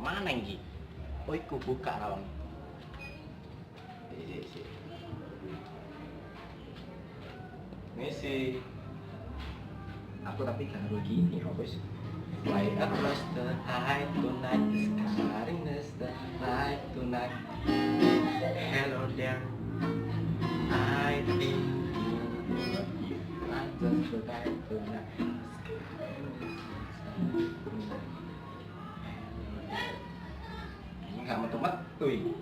mana iki? Oh iku buka rawang. Sik. Misi. Aku tapi gak begini, apa sih? Light across the high tonight, the scariness the light tonight. Hello there, I think you love you. I just forgot tonight. Ini nggak metu-metu ini.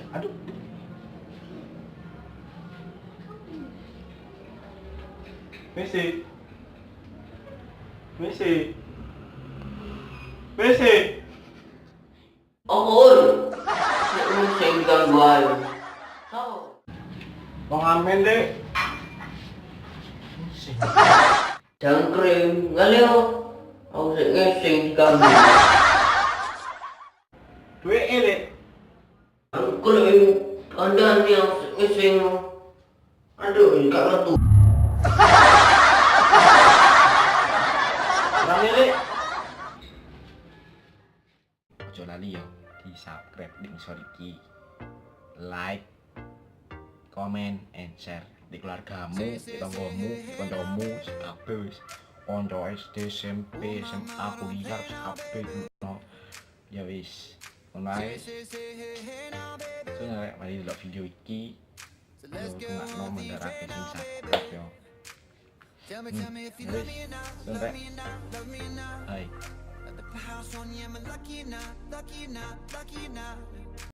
Aduh. Misi. Oh, sing gangguan. Sao? Wong amen dek. Jangkrim, ngaleo. Aku sing ngesing ganggu. Duwe dek. Jangkrim, kandang yang ngesing. Aduh, gak metu. Rame dek. Ojo lali yo di subscribe di ngisor iki. Like, comment, and share di keluargamu, di tanggamu, di kancamu, kabeh wis. Kanca SD, SMP, SMA, kuliah, kabeh no. Ya wis. Ngono ae. Soale mari delok video iki. Yo tungakno mendarake sing subscribe yo. Wis. Sampai. Hai.